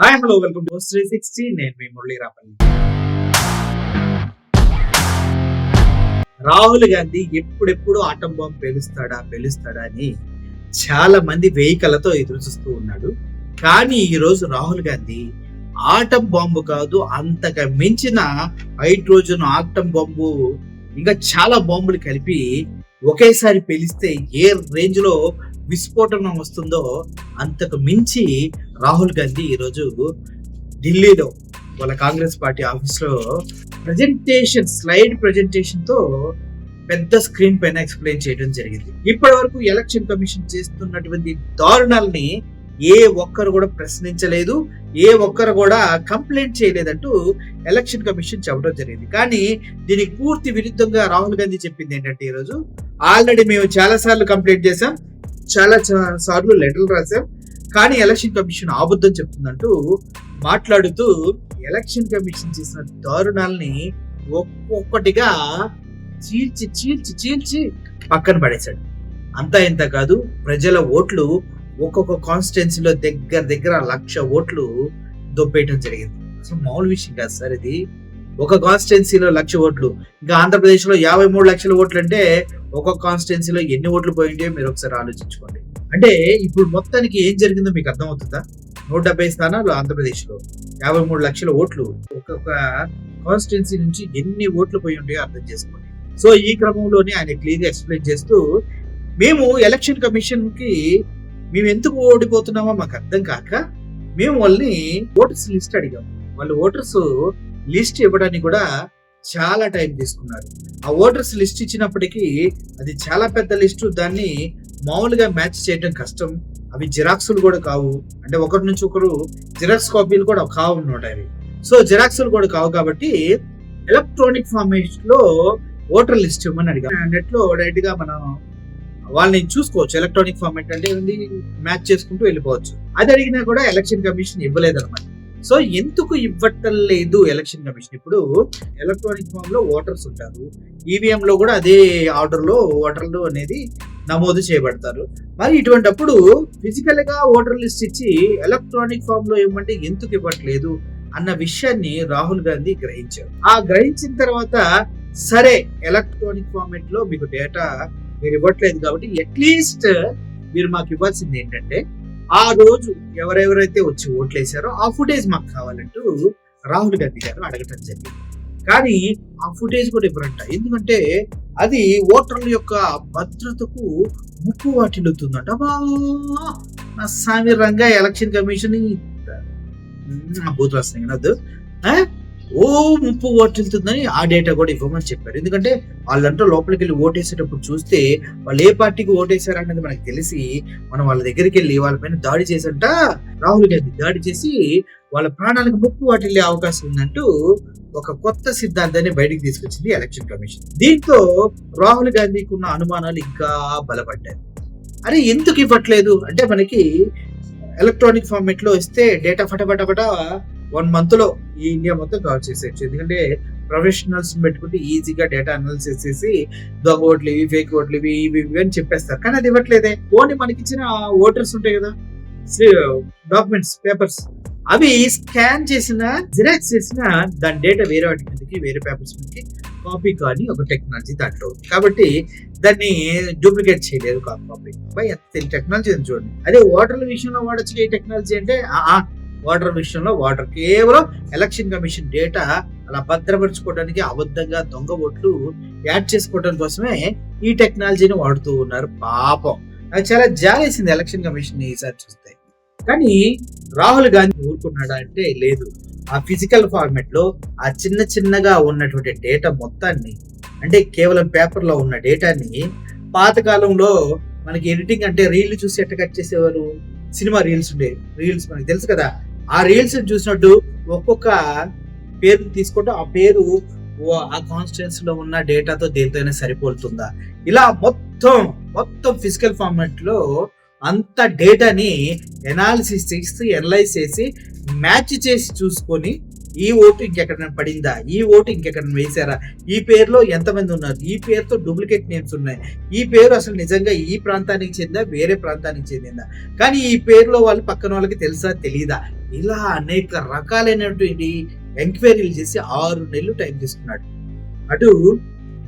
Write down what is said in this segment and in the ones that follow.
Hi hello welcome to 360. నేను మీ మురళీ రాపల్లి. రాహుల్ గాంధీ ఎప్పుడెప్పుడు atom bomb పేలుస్తాడా అని చాలా మంది వెహికలతో ఎదురు చూస్తూ ఉన్నాడు. కానీ ఈ రోజు రాహుల్ గాంధీ ఆటం బాంబు కాదు, అంతగా మించిన హైడ్రోజన్ ఆటం బాంబు ఇంకా చాలా బాంబులు కలిపి ఒకేసారి పేలిస్తే ఏ రేంజ్ లో విస్ఫోటనం వస్తుందో అంతకు మించి రాహుల్ గాంధీ ఈరోజు ఢిల్లీలో వాళ్ళ కాంగ్రెస్ పార్టీ ఆఫీస్ లో స్లైడ్ ప్రెజెంటేషన్ తో పెద్ద స్క్రీన్ పైన ఎక్స్ప్లెయిన్ చేయడం జరిగింది. ఇప్పటి వరకు ఎలక్షన్ కమిషన్ చేస్తున్నటువంటి దారుణాలని ఏ ఒక్కరు కూడా ప్రశ్నించలేదు, ఏ ఒక్కరు కూడా కంప్లైంట్ చేయలేదంటూ ఎలక్షన్ కమిషన్ చెప్పడం జరిగింది. కానీ దీనికి పూర్తి విరుద్ధంగా రాహుల్ గాంధీ చెప్పింది ఏంటంటే, ఈరోజు ఆల్రెడీ మేము చాలా సార్లు కంప్లైంట్ చేశాం, చాలా సార్లు లెటర్లు రాశాం, కానీ ఎలక్షన్ కమిషన్ అబద్ధం చెప్తుందంటూ మాట్లాడుతూ ఎలక్షన్ కమిషన్ చేసిన దారుణాలని ఒక్కొక్కటిగా చీల్చి చీల్చి చీల్చి పక్కన పడేశాడు. అంతా ఇంత కాదు, ప్రజల ఓట్లు ఒక్కొక్క కాన్స్టిట్యున్సీలో దగ్గర 1,00,000 ఓట్లు దొబ్బేయటం జరిగింది. అసలు మామూలు విషయం కాదు సార్ ఇది. ఒక కాన్స్టిట్యున్సీలో 1,00,000 ఓట్లు, ఇంకా ఆంధ్రప్రదేశ్ లో 53 లక్షల ఓట్లు అంటే ఒక్కొక్క కాన్స్టిట్యున్సీలో ఎన్ని ఓట్లు పోయింటే మీరు ఒకసారి ఆలోచించుకోండి. అంటే ఇప్పుడు మొత్తానికి ఏం జరిగిందో మీకు అర్థమవుతుందా? 170 స్థానాలు ఆంధ్రప్రదేశ్ లో, 53 లక్షల ఓట్లు, ఒక్కొక్క కాన్స్టిట్యున్సీ నుంచి ఎన్ని ఓట్లు పోయి ఉంటాయో అర్థం చేసుకోండి. సో ఈ క్రమంలోనే ఆయన క్లియర్ గా ఎక్స్ప్లెయిన్ చేస్తూ, మేము ఎలక్షన్ కమిషన్ కి మేము ఎందుకు ఓడిపోతున్నామో మాకు అర్థం కాక మేము వాళ్ళని ఓటర్స్ లిస్ట్ అడిగాం. వాళ్ళు ఓటర్స్ లిస్ట్ ఇవ్వడానికి కూడా చాలా టైం తీసుకున్నారు. ఆ ఓటర్స్ లిస్ట్ ఇచ్చినప్పటికీ అది చాలా పెద్ద లిస్టు, దాన్ని మామూలుగా మ్యాచ్ చేయడం కష్టం. అవి జిరాక్సులు కూడా కావు, అంటే ఒకరి నుంచి ఒకరు జిరాక్స్ కాపీలు కూడా కావు అన్నమాట అవి. సో జిరాక్సులు కూడా కావు కాబట్టి ఎలక్ట్రానిక్ ఫార్మేట్ లో ఓటర్ లిస్ట్ ఇవ్వమని అడిగాం. నెట్ లో డైరెక్ట్ గా మనం వాళ్ళని చూసుకోవచ్చు. ఎలక్ట్రానిక్ ఫార్మాట్ అంటే మ్యాచ్ చేసుకుంటూ వెళ్ళిపోవచ్చు. అది అడిగినా కూడా ఎలక్షన్ కమిషన్ ఇవ్వలేదు అనమాట. సో ఎందుకు ఇవ్వటం లేదు ఎలక్షన్ కమిషన్? ఇప్పుడు ఎలక్ట్రానిక్ ఫామ్ లో ఓటర్స్ ఉంటారు, ఈవీఎం లో కూడా అదే ఆర్డర్ లో ఓటర్లు అనేది నమోదు చేయబడతారు. మరి ఇటువంటిప్పుడు ఫిజికల్ గా ఓటర్ లిస్ట్ ఇచ్చి ఎలక్ట్రానిక్ ఫామ్ లో ఇవ్వమంటే ఎందుకు ఇవ్వట్లేదు అన్న విషయాన్ని రాహుల్ గాంధీ గ్రహించారు. ఆ గ్రహించిన తర్వాత సరే, ఎలక్ట్రానిక్ ఫార్మాట్ లో మీకు డేటా మీరు ఇవ్వట్లేదు కాబట్టి అట్లీస్ట్ మీరు మాకు ఇవ్వాల్సింది ఏంటంటే, ఆ రోజు ఎవరెవరైతే వచ్చి ఓట్లు వేసారో ఆ ఫుటేజ్ మాకు కావాలంటూ రాహుల్ గాంధీ గారు అడగటం జరిగింది. కానీ ఆ ఫుటేజ్ కూడా ఇవ్వరంట. ఎందుకంటే అది ఓటర్ల యొక్క భద్రతకు ముప్పు వాటిల్లుతుందంట. నా సామి రంగా ఎలక్షన్ కమిషన్ బూత్ వస్తున్నాయి కాదు, ముప్పు ఓట్లుతుందని ఆ డేటా కూడా ఇవ్వమని చెప్పారు. ఎందుకంటే వాళ్ళంతా లోపలికి వెళ్ళి ఓటేసేటప్పుడు చూస్తే వాళ్ళు ఏ పార్టీకి ఓటేశారు అన్నది మనకు తెలిసి మనం వాళ్ళ దగ్గరికి వెళ్ళి వాళ్ళ పైన దాడి చేసంట రాహుల్ గాంధీ దాడి చేసి వాళ్ళ ప్రాణాలకు ముప్పు వాటిల్లే అవకాశం ఉందంటూ ఒక కొత్త సిద్ధాంతాన్ని బయటికి తీసుకొచ్చింది ఎలక్షన్ కమిషన్. దీంతో రాహుల్ గాంధీకి ఉన్న అనుమానాలు ఇంకా బలపడ్డాయి. అరే ఎందుకు ఇవ్వట్లేదు అంటే, మనకి ఎలక్ట్రానిక్ ఫార్మాట్ లో ఇస్తే డేటా ఫటాఫట 1 month లో ఈ ఇండియా మొత్తం కవర్ చేసేయచ్చు. ఎందుకంటే ప్రొఫెషనల్స్ పెట్టుకుంటే ఈజీగా డేటా అనాలిసిస్ చేసి దొంగ ఓట్లు ఇవి, ఫేక్ ఓట్లు ఇవి అని చెప్పేస్తారు. కానీ అది ఇవ్వట్లేదే. ఓన్లీ మనకి ఇచ్చిన ఓటర్స్ ఉంటాయి కదా, డాక్యుమెంట్స్, పేపర్స్, అవి స్కాన్ చేసిన, జిరాక్స్ చేసిన దాని డేటా వేరే వాటి మీదకి, వేరే పేపర్స్ మీదకి కాపీ కానీ ఒక టెక్నాలజీ దాంట్లో ఉంది. కాబట్టి దాన్ని డూప్లికేట్ చేయలేదు కాపీ. టెక్నాలజీ అని చూడండి. అదే ఓటర్ల విషయంలో వాడచ్చు ఈ టెక్నాలజీ అంటే, వాటర్ విషయంలో వాటర్ కేవలం ఎలక్షన్ కమిషన్ డేటా అలా భద్రపరచుకోవడానికి, అబద్ధంగా దొంగ ఓట్లు యాడ్ చేసుకోవడం కోసమే ఈ టెక్నాలజీని వాడుతూ ఉన్నారు. పాపం నాకు చాలా జాలేసింది ఎలక్షన్ కమిషన్ ఈసారి చూస్తే. కానీ రాహుల్ గాంధీ ఊరుకున్నాడా అంటే లేదు. ఆ ఫిజికల్ ఫార్మాట్ లో ఆ చిన్నగా ఉన్నటువంటి డేటా మొత్తాన్ని, అంటే కేవలం పేపర్ లో ఉన్న డేటాని, పాతకాలంలో మనకి ఎడిటింగ్ అంటే రీల్ చూసి ఎట్ట కట్ చేసేవారు, సినిమా రీల్స్ ఉండేవి, రీల్స్ మనకి తెలుసు కదా, ఆ రీల్స్ చూసినట్టు ఒక్కొక్క పేరు తీసుకుంటూ ఆ పేరు ఆ కాన్స్టిట్యున్సీ లో ఉన్న డేటాతో దేనితోనే సరిపోతుందా, ఇలా మొత్తం ఫిజికల్ ఫార్మాట్ లో అంత డేటాని ఎనాలిసిస్ చేసి, అనలైజ్ చేసి, మ్యాచ్ చేసి చూసుకొని ఈ ఓటు ఇంకెక్కడైనా పడిందా, ఈ ఓటు ఇంకెక్కడైనా వేసారా, ఈ పేరులో ఎంతమంది ఉన్నారు, ఈ పేరుతో డూప్లికేట్ నేమ్స్ ఉన్నాయి, ఈ పేరు అసలు నిజంగా ఈ ప్రాంతానికి చెందా వేరే ప్రాంతానికి చెందిందా, కానీ ఈ పేరులో వాళ్ళు పక్కన వాళ్ళకి తెలుసా తెలీదా, ఇలా అనేక రకాలైనటువంటి ఎంక్వైరీలు చేసి 6 నెలలు టైం తీసుకున్నాడు. అటు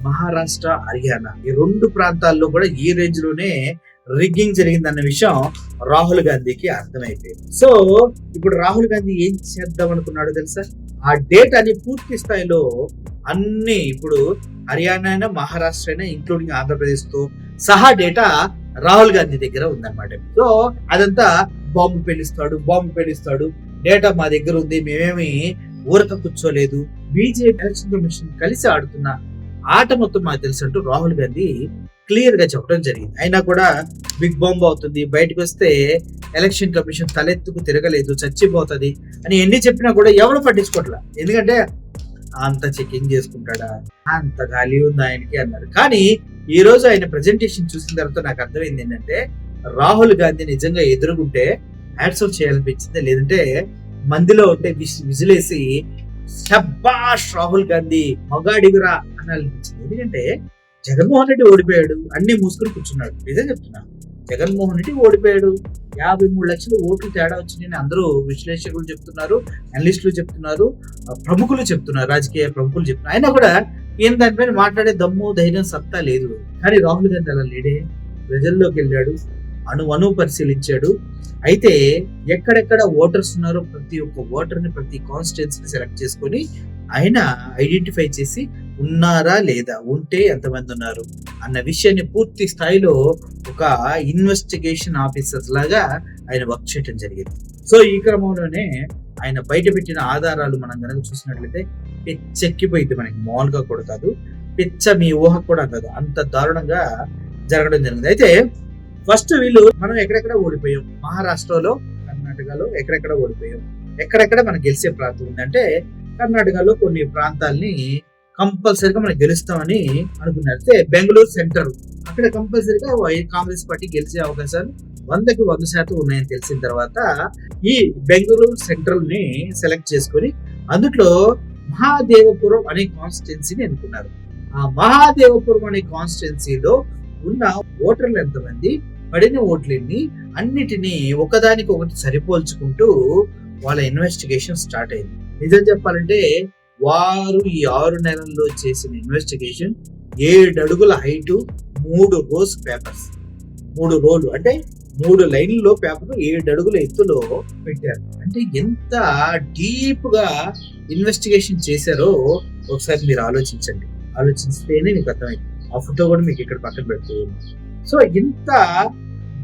మహారాష్ట్ర, హర్యానా ఈ 2 ప్రాంతాల్లో కూడా ఈ రేంజ్ లోనే రిగ్గింగ్ జరిగిందన్న విషయం రాహుల్ గాంధీకి అర్థమైపోయింది. సో ఇప్పుడు రాహుల్ గాంధీ ఏం చేద్దాం అనుకున్నాడు తెలుసా? ఆ డేటాని పూర్తి స్థాయిలో అన్ని ఇప్పుడు హర్యానా అయినా మహారాష్ట్ర అయినా ఇంక్లూడింగ్ ఆంధ్రప్రదేశ్ తో సహా డేటా రాహుల్ గాంధీ దగ్గర ఉందన్నమాట. సో అదంతా బాంబు పేలుస్తాడు, డేటా మా దగ్గర ఉంది, మేమేమి ఊరక కూర్చోలేదు, బీజేపీ ఎలక్షన్ కమిషన్ కలిసి ఆడుతున్న ఆట మొత్తం మాకు తెలుసు అంటూ రాహుల్ గాంధీ క్లియర్ గా చెప్పడం జరిగింది. అయినా కూడా బిగ్ బాంబ్ అవుతుంది, బయటకు వస్తే ఎలక్షన్ కమిషన్ తలెత్తుకు తిరగలేదు, చచ్చిపోతుంది అని ఎన్ని చెప్పినా కూడా ఎవరు పట్టించుకోవట్లా. ఎందుకంటే అంత చెకింగ్ చేసుకుంటాడా, అంత ఖాళీ ఉంది ఆయనకి అన్నారు. కానీ ఈ రోజు ఆయన ప్రెజెంటేషన్ చూసిన తర్వాత నాకు అర్థమైంది ఏంటంటే రాహుల్ గాంధీ నిజంగా ఎదురుగుంటే హ్యాట్స్ ఆఫ్ చేయాలనిపించింది, లేదంటే మందిలో ఉంటే విజిలేసి శబ్బాష్ రాహుల్ గాంధీ మగాడిగురా అని అనిపించింది. ఎందుకంటే జగన్మోహన్ రెడ్డి ఓడిపోయాడు, అన్ని మూసుకుని కూర్చున్నాడు. నిజం చెప్తున్నా, జగన్మోహన్ రెడ్డి ఓడిపోయాడు, 53 లక్షల ఓట్లు తేడా వచ్చినాయని అందరూ విశ్లేషకులు చెప్తున్నారు, అనలిస్టులు చెప్తున్నారు, ప్రముఖులు చెప్తున్నారు, రాజకీయ ప్రముఖులు చెప్తున్నారు. అయినా కూడా ఈయన దానిపైన మాట్లాడే దమ్ము ధైర్యం సత్తా లేదు. కానీ రాహుల్ గాంధీ అలా లేడే, ప్రజల్లోకి వెళ్ళాడు, అణువణువు పరిశీలించాడు. అయితే ఎక్కడెక్కడ ఓటర్స్ ఉన్నారో ప్రతి ఒక్క ఓటర్ని ప్రతి కాన్స్టిట్యున్సీని సెలెక్ట్ చేసుకొని ఆయన ఐడెంటిఫై చేసి ఉన్నారా లేదా, ఉంటే ఎంతమంది ఉన్నారు అన్న విషయాన్ని పూర్తి స్థాయిలో ఒక ఇన్వెస్టిగేషన్ ఆఫీసర్ లాగా ఆయన వర్క్ చేయడం జరిగింది. సో ఈ క్రమంలోనే ఆయన బయట పెట్టిన ఆధారాలు మనం కనుక చూసినట్లయితే పిచ్చెక్కిపోయింది. మనకి మామూలుగా కూడా కాదు, పిచ్చ మీ ఊహ కూడా కాదు, అంత దారుణంగా జరగడం జరిగింది. అయితే ఫస్ట్ వీళ్ళు మనం ఎక్కడెక్కడ ఓడిపోయాం, మహారాష్ట్రలో, కర్ణాటకలో ఎక్కడెక్కడ ఓడిపోయాం, ఎక్కడెక్కడ మనం గెలిచే ప్రాంతం ఉందంటే కర్ణాటకలో కొన్ని ప్రాంతాల్ని కంపల్సరిగా మనం గెలుస్తామని అనుకున్నారు. అయితే బెంగళూరు సెంటర్ అక్కడ కంపల్సరిగా కాంగ్రెస్ పార్టీ గెలిచే అవకాశాలు 100కి 100% ఉన్నాయని తెలిసిన తర్వాత ఈ బెంగళూరు సెంట్రల్ ని సెలెక్ట్ చేసుకొని అందులో మహాదేవపురం అనే కాన్స్టిట్యున్సీని ఎన్నుకున్నారు. ఆ మహాదేవపురం అనే కాన్స్టిట్యున్సీలో ఉన్న ఓటర్లు ఎంతమంది, పడిన ఓట్లన్నీ, అన్నిటినీ ఒకదానికి ఒకటి సరిపోల్చుకుంటూ వాళ్ళ ఇన్వెస్టిగేషన్ స్టార్ట్ అయింది. నిజం చెప్పాలంటే వారు ఈ 6 నెలల్లో చేసిన ఇన్వెస్టిగేషన్ 7 అడుగుల హైటు, 3 రోస్ పేపర్స్, 3 రోలు అంటే 3 లైన్లలో పేపర్ 7 అడుగుల ఎత్తులో పెట్టారు. అంటే ఎంత డీప్ గా ఇన్వెస్టిగేషన్ చేశారో ఒకసారి మీరు ఆలోచించండి. ఆలోచిస్తేనే మీకు అర్థమైంది. ఆ ఫోటో కూడా మీకు ఇక్కడ పక్కన పెడుతూ. సో ఇంత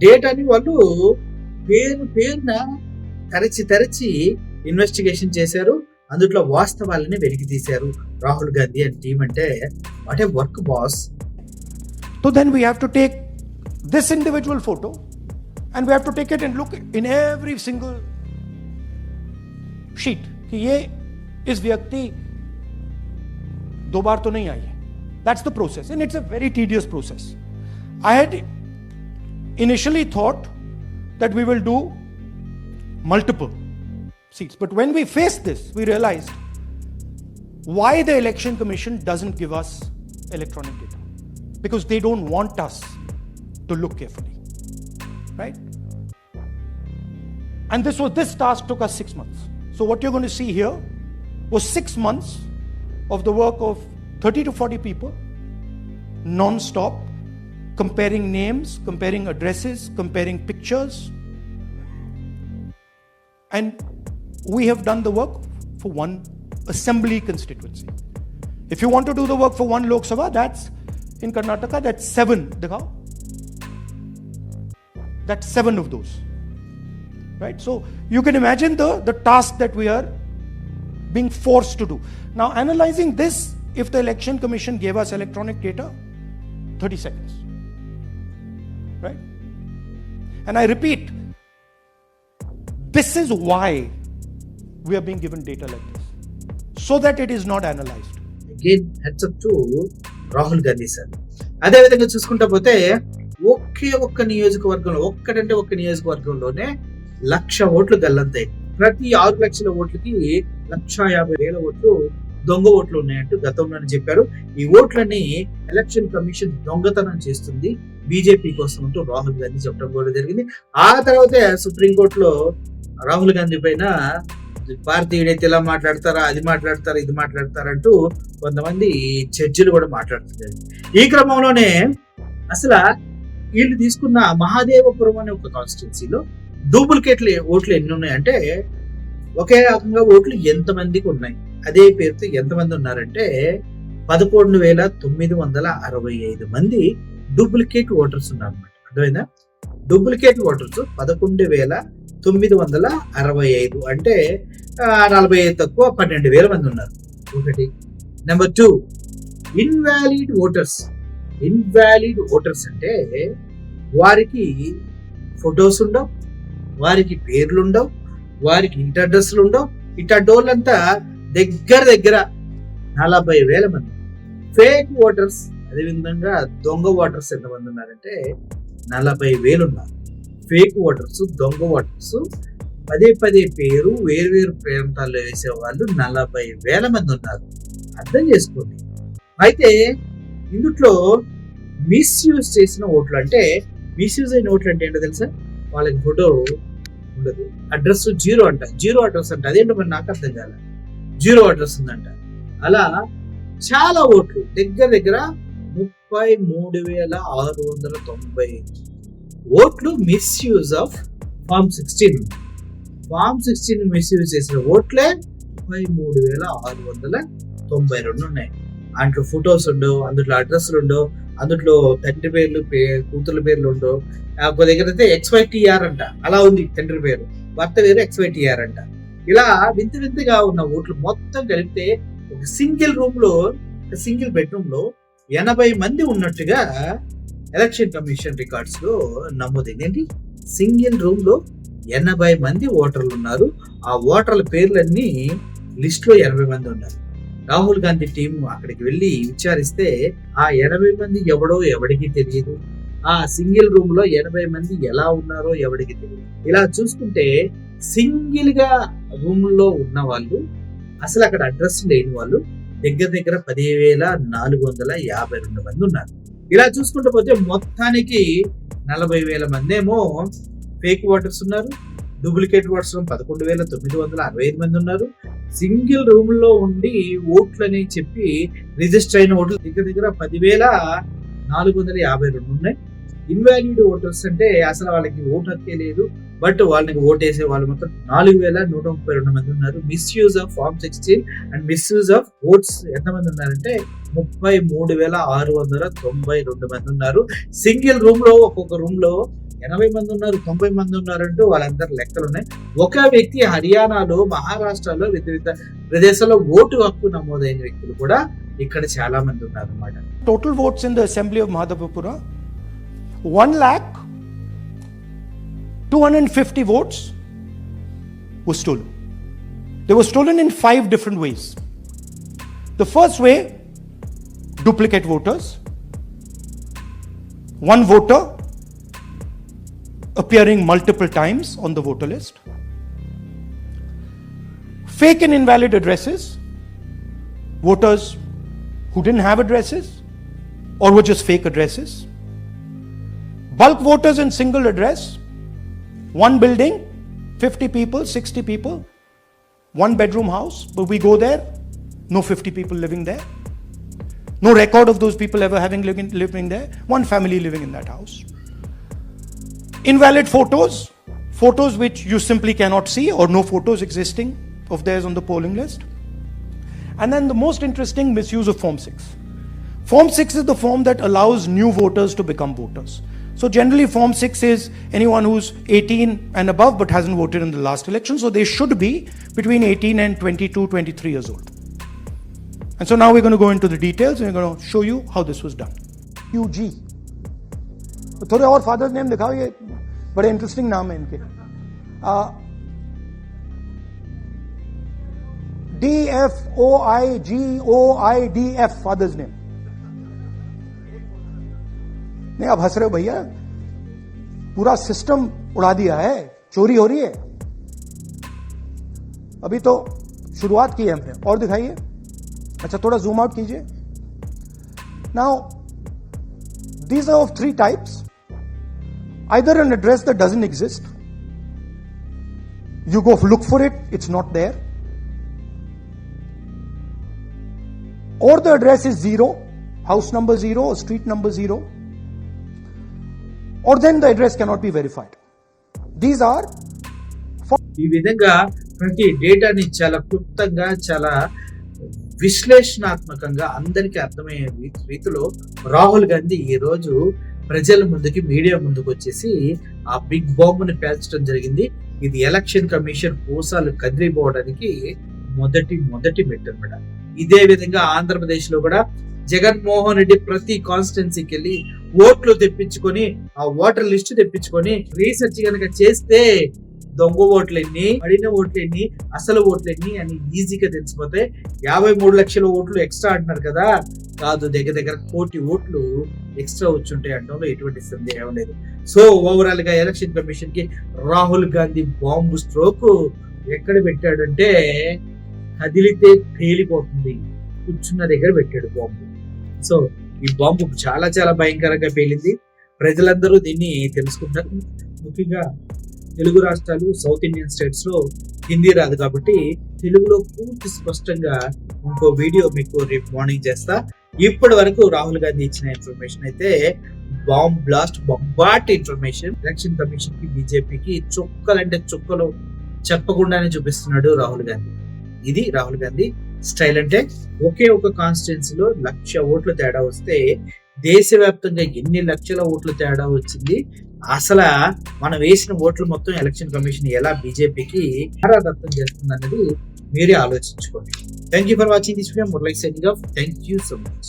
డేటాని వాళ్ళు పేరున తరచి ఇన్వెస్టిగేషన్ చేశారు. అందులో వాస్తవాలని వెలికి తీశారు రాహుల్ గాంధీ అండ్ టీమ్. అంటే what a work boss. So then we have to take this individual photo and we have to take it and look in every single sheet कि ये इस व्यक्ति 2 बार तो नहीं आई है. That's the process and it's a very tedious process. I had initially thought that we will do multiple seats, but when we faced this we realized why the election commission doesn't give us electronic data, because they don't want us to look carefully, right? And this task took us 6 months. So what you're going to see here was 6 months of the work of 30 to 40 people, non-stop, comparing names, comparing addresses, comparing pictures. And we have done the work for one assembly constituency. If you want to do the work for one Lok Sabha, that's in Karnataka, that's 7. That's 7 of those. Right? So you can imagine the task that we are being forced to do. Now analyzing this, if the election commission gave us electronic data, 30 seconds. Right? And I repeat, this is why we are being given data like this, so that it is not analyzed. Again, heads up to Rahul Gandhi sir. అదే విధంగా చూసుకుంటా పోతే ఒక్క నియోజకవర్గంలోనే 1,00,000 ఓట్లు గల్లంతాయి. ప్రతి 6 లక్షల ఓట్లకి 1,50,000 ఓట్లు దొంగ ఓట్లు ఉన్నాయంటూ గతంలోనే చెప్పారు. ఈ ఓట్లని ఎలక్షన్ కమిషన్ దొంగతనం చేస్తుంది బీజేపీ కోసం అంటూ రాహుల్ గాంధీ చెప్పడం కూడా జరిగింది. ఆ తర్వాతే సుప్రీంకోర్టులో రాహుల్ గాంధీ పైన భారతీయుడైతే ఇలా మాట్లాడతారా, అది మాట్లాడతారా, ఇది మాట్లాడతారంటూ కొంతమంది జడ్జిలు కూడా మాట్లాడుతున్నారు. ఈ క్రమంలోనే అసలు వీళ్ళు తీసుకున్న మహాదేవపురం అనే ఒక కాన్స్టిట్యున్సీలో డూప్లికేట్ ఓట్లు ఎన్ని ఉన్నాయంటే, ఒకే రకంగా ఓట్లు ఎంతమందికి ఉన్నాయి, అదే పేరుతో ఎంతమంది ఉన్నారంటే 11,965 మంది డూప్లికేట్ ఓటర్స్ ఉన్నారు అనమాట. అర్థమైందా? డూప్లికేట్ ఓటర్స్ 11,965 అంటే 45 తక్కువ 12,000 మంది ఉన్నారు. ఒకటి. Number 2, invalid voters. Invalid voters అంటే వారికి ఫొటోస్ ఉండవు, వారికి పేర్లు ఉండవు, వారికి ఇంటి అడ్రస్లు ఉండవు. ఇటోళ్ళంతా దగ్గర 40,000 మంది. ఫేక్ ఓటర్స్, అదేవిధంగా దొంగ ఓటర్స్ ఎంతమంది ఉన్నారంటే 40,000 ఉన్నారు. ఫేక్ ఓటర్స్, దొంగ ఓటర్స్, పదే పేరు వేరు ప్రాంతాల్లో వేసేవాళ్ళు 40,000 మంది ఉన్నారు. అర్థం చేసుకోండి. అయితే ఇందులో మిస్యూజ్ చేసిన ఓట్లు అంటే, మిస్యూజ్ అయిన ఓట్లు అంటే ఏంటో తెలుసా? వాళ్ళకి ఫోటో ఉండదు, అడ్రస్ 0 అంట. 0 అడ్రస్ అంట. అదేంటో మరి నాకు అర్థం కాలే. 0 అడ్రస్ ఉందంట. అలా చాలా ఓట్లు దగ్గర 33,690 ఓట్లు misuse of form 16. Form 16 misuse చేసిన ఓట్లే 33,692 ఉన్నాయి. అందులో ఫొటోస్ ఉండవు, అందులో అడ్రస్లు ఉండవు, అందులో తండ్రి పేర్లు, కూతుర్ల పేర్లు ఉండవు. ఒక దగ్గర అయితే XYTR అంట, అలా ఉంది తండ్రి పేరు, భర్త పేరు XYTR అంట. ఇలా వింతగా ఉన్న ఓట్లు మొత్తం కలిపితే ఒక సింగిల్ బెడ్రూమ్ లో 80 మంది ఉన్నట్టుగా ఎలక్షన్ కమిషన్ రికార్డ్స్ లో నమోదైంది. ఏంటి? సింగిల్ రూమ్ లో 80 మంది ఓటర్లు ఉన్నారు. ఆ ఓటర్ల పేర్లన్నీ లిస్ట్ లో 80 మంది ఉన్నారు. రాహుల్ గాంధీ టీం అక్కడికి వెళ్ళి విచారిస్తే ఆ 80 మంది ఎవడికి తెలియదు. ఆ సింగిల్ రూమ్ లో 80 మంది ఎలా ఉన్నారో ఎవడికి తెలియదు. ఇలా చూసుకుంటే సింగిల్ గా రూమ్ లో ఉన్న వాళ్ళు, అసలు అక్కడ అడ్రస్ లేని వాళ్ళు దగ్గర 10,452 మంది ఉన్నారు. ఇలా చూసుకుంటూ పోతే మొత్తానికి 40,000 మంది ఏమో ఫేక్ ఓటర్స్ ఉన్నారు. డూప్లికేట్ ఓటర్స్ 11,965 మంది ఉన్నారు. సింగిల్ రూమ్ లో ఉండి ఓట్లని చెప్పి రిజిస్టర్ అయిన ఓట్లు దగ్గర 10,452 ఉన్నాయి. ఇన్వాలిడ్ ఓటర్స్ అంటే అసలు వాళ్ళకి ఓటు హక్కే లేదు, బట్ వాళ్ళకి ఓటేసే వాళ్ళు మొత్తం 4,132 మంది ఉన్నారు. Misuse of form 16 and misuse of votes ఎంతమంది ఉన్నారంటే 33,692 మంది ఉన్నారు. సింగిల్ రూమ్ లో ఒక్కొక్క రూమ్ లో 80 మంది ఉన్నారు, 90 మంది ఉన్నారంటూ వాళ్ళందరి లెక్కలు ఉన్నాయి. ఒక వ్యక్తి హర్యానాలో, మహారాష్ట్రలో, వివిధ ప్రదేశాల్లో ఓటు హక్కు నమోదైన వ్యక్తులు కూడా ఇక్కడ చాలా మంది ఉన్నారు అన్నమాట. Total votes in the assembly of Madhavapura, 1,250,000 votes were stolen. They were stolen in 5 different ways. The first way, duplicate voters. One voter appearing multiple times on the voter list. Fake and invalid addresses. Voters who didn't have addresses or were just fake addresses. Bulk voters in single address. One building, 50 people, 60 people, one bedroom house, but we go there, no 50 people living there. No record of those people ever having living there. One family living in that house. Invalid photos, photos which you simply cannot see or no photos existing of theirs on the polling list. And then the most interesting, misuse of Form 6. Form 6 is the form that allows new voters to become voters. So generally Form 6 is anyone who's 18 and above but hasn't voted in the last election. So they should be between 18 and 22, 23 years old. And so now we're going to go into the details and we're going to show you how this was done. UG. थोड़े और father's name दिखाओ, ये बड़े interesting नाम है इनके. DFOIGOIDF father's name. नहीं, आप हंस रहे हो भैया, पूरा सिस्टम उड़ा दिया है, चोरी हो रही है. अभी तो शुरुआत की है हमने, और दिखाइए। अच्छा, थोड़ा जूम आउट कीजिए। Now these are of three types. Either an address that doesn't exist, you go look for it, it's not there, or the address is 0, house number 0 or street number 0, or then the address cannot be verified. These are ఈ విధంగా ప్రతి డేటాని చాలా క్లుప్తంగా, చాలా విశ్లేషణాత్మకంగా అందరికీ అర్థమయ్యే రీతిలో రాహుల్ గాంధీ ఈ రోజు ప్రజల ముందుకి, మీడియా ముందుకు వచ్చేసి ఆ బిగ్ బాంబుని పేల్చడం జరిగింది. ఇది ఎలక్షన్ కమిషన్ పూసాలు కదిలిపోవడానికి మొదటి మెట్టు అన్నమాట. ఇదే విధంగా ఆంధ్రప్రదేశ్ లో కూడా జగన్మోహన్ రెడ్డి ప్రతి కాన్స్టిట్యున్సీకి వెళ్ళి ఓట్లు తెప్పించుకొని, ఆ ఓటర్ లిస్ట్ తెప్పించుకొని రీసెర్చ్ కనుక చేస్తే దొంగ ఓట్లు ఎన్ని, పడిన ఓట్లు ఎన్ని, అసలు ఓట్లు ఎన్ని అని ఈజీగా తెలిసిపోతాయి. 53 లక్షల ఓట్లు ఎక్స్ట్రా అంటున్నారు కదా, కాదు, దగ్గర 1 కోటి ఓట్లు ఎక్స్ట్రా వచ్చుంటాయి అనడంలో ఎటువంటి సందేహం లేదు. సో ఓవరాల్ గా ఎలక్షన్ కమిషన్ కి రాహుల్ గాంధీ బాంబు స్ట్రోక్ ఎక్కడ పెట్టాడంటే, కదిలితే పేలిపోతుంది కూర్చున్న దగ్గర పెట్టాడు బాంబు. సో ఈ బాంబు చాలా చాలా భయంకరంగా పేలింది. ప్రజలందరూ దీన్ని తెలుసుకుంటారు. ముఖ్యంగా తెలుగు రాష్ట్రాలు, సౌత్ ఇండియన్ స్టేట్స్ లో హిందీ రాదు కాబట్టి తెలుగులో పూర్తి స్పష్టంగా ఇంకో వీడియో మీకు రేపు మార్నింగ్ చేస్తా. ఇప్పటి వరకు రాహుల్ గాంధీ ఇచ్చిన ఇన్ఫర్మేషన్ అయితే బాంబ్ బ్లాస్ట్, బొంబాట్ ఇన్ఫర్మేషన్. ఎలక్షన్ కమిషన్ కి, బీజేపీకి చుక్కలంటే చుక్కలు చెప్పకుండానే చూపిస్తున్నాడు రాహుల్ గాంధీ. ఇది రాహుల్ గాంధీ స్టైల్ అంటే. ఒకే ఒక కాన్స్టిట్యున్సీలో 1,00,000 ఓట్లు తేడా వస్తే దేశవ్యాప్తంగా ఎన్ని లక్షల ఓట్లు తేడా వచ్చింది, అసలు మనం వేసిన ఓట్లు మొత్తం ఎలక్షన్ కమిషన్ ఎలా బీజేపీకి దత్తం చేస్తుంది అన్నది మీరే ఆలోచించుకోండి. Thank you for watching this video. More like signing off. Thank you so much.